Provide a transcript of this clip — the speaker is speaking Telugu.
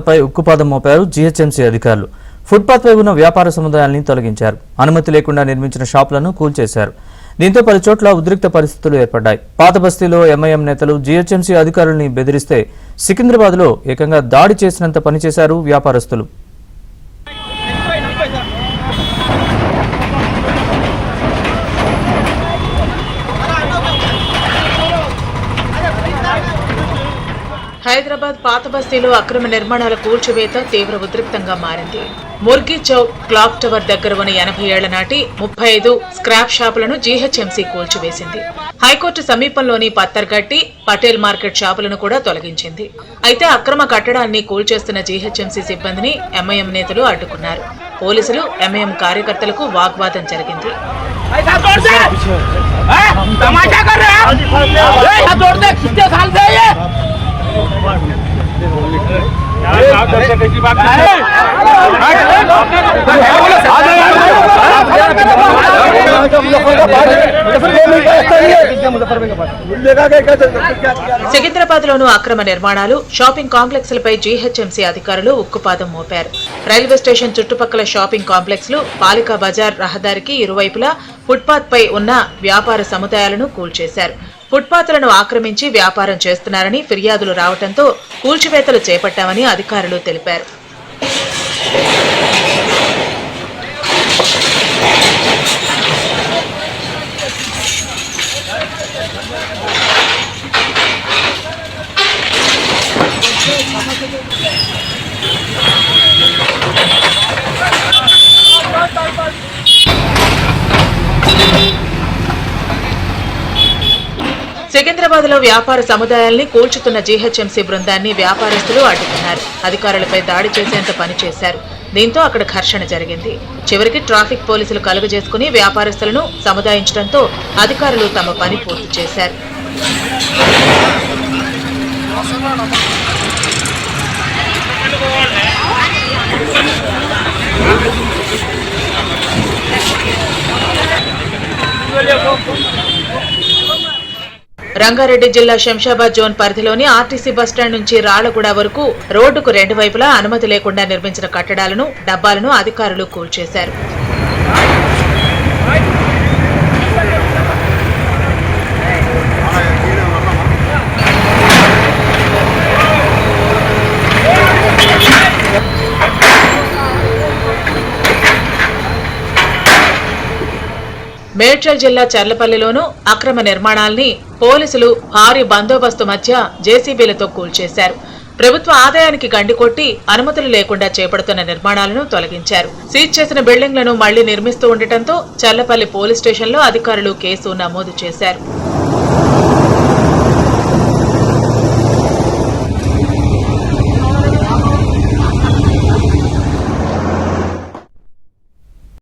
పై ఉక్కుపాదం మోపారు జీహెచ్ఎంసీ అధికారులు. ఫుట్పాత్ పై ఉన్న వ్యాపార సముదాయాన్ని తొలగించారు. అనుమతి లేకుండా నిర్మించిన షాపులను కూల్చేశారు. దీంతో పలు చోట్ల ఉద్రిక్త పరిస్థితులు ఏర్పడ్డాయి. పాత బస్తీలో ఎంఐఎం నేతలు జీహెచ్ఎంసీ అధికారుల్ని బెదిరిస్తే సికింద్రాబాద్లో ఏకంగా దాడి చేసినంత పనిచేశారు వ్యాపారస్తులు. హైదరాబాద్ పాత బస్తీలో అక్రమ నిర్మాణాల కూల్చివేత తీవ్ర ఉద్రిక్తంగా మారింది. ముర్గి చౌక్ క్లాక్ టవర్ దగ్గర ఉన్న 80 ఏళ్ల నాటి 35 స్క్రాప్ షాపులను జీహెచ్ఎంసీ కూల్చివేసింది. హైకోర్టు సమీపంలోని పత్తర్గట్టి, పటేల్ మార్కెట్ షాపులను కూడా తొలగించింది. అయితే అక్రమ కట్టడాన్ని కూల్చేస్తున్న జీహెచ్ఎంసీ సిబ్బందిని ఎంఐఎం నేతలు అడ్డుకున్నారు. పోలీసులు ఎంఐఎం కార్యకర్తలకు వాగ్వాదం జరిగింది. సికింద్రాబాద్ లోను అక్రమ నిర్మాణాలు, షాపింగ్ కాంప్లెక్స్ లపై జీహెచ్ఎంసీ అధికారులు ఉక్కుపాదం మోపారు. రైల్వే స్టేషన్ చుట్టుపక్కల షాపింగ్ కాంప్లెక్స్ లు, పాలికా బజార్ రహదారికి ఇరువైపులా ఫుట్పాత్ పై ఉన్న వ్యాపార సముదాయాలను కూల్చేశారు. ఫుట్పాత్లను ఆక్రమించి వ్యాపారం చేస్తున్నారని ఫిర్యాదులు రావడంతో కూల్చివేతలు చేపట్టామని అధికారులు తెలిపారు. సికింద్రాబాద్ లో వ్యాపార సముదాయాల్ని కూల్చుతున్న జీహెచ్ఎంసీ బృందాన్ని వ్యాపారస్తులు అడ్డుకున్నారు. అధికారులపై దాడి చేసేంత పని చేశారు. దీంతో అక్కడ ఘర్షణ జరిగింది. చివరికి ట్రాఫిక్ పోలీసులు కలుగజేసుకుని వ్యాపారస్తులను సముదాయించడంతో అధికారులు తమ పని పూర్తి చేశారు. రంగారెడ్డి జిల్లా శంషాబాద్ జోన్ పరిధిలోని ఆర్టీసీ బస్టాండ్ నుంచి రాళ్లగూడ వరకు రోడ్డుకు రెండు వైపులా అనుమతి లేకుండా నిర్మించిన కట్టడాలను, డబ్బాలను అధికారులు కూల్చేశారు. మేడ్చల్ జిల్లా చర్లపల్లిలోనూ అక్రమ నిర్మాణాల్ని పోలీసులు భారీ బందోబస్తు మధ్య జేసీబీలతో కూల్చేశారు. ప్రభుత్వ ఆదాయానికి గండికొట్టి అనుమతులు లేకుండా చేపడుతున్న నిర్మాణాలను తొలగించారు. సీజ్ చేసిన బిల్డింగ్లను మళ్లీ నిర్మిస్తూ ఉండటంతో చర్లపల్లి పోలీస్ స్టేషన్లో అధికారులు కేసు నమోదు చేశారు.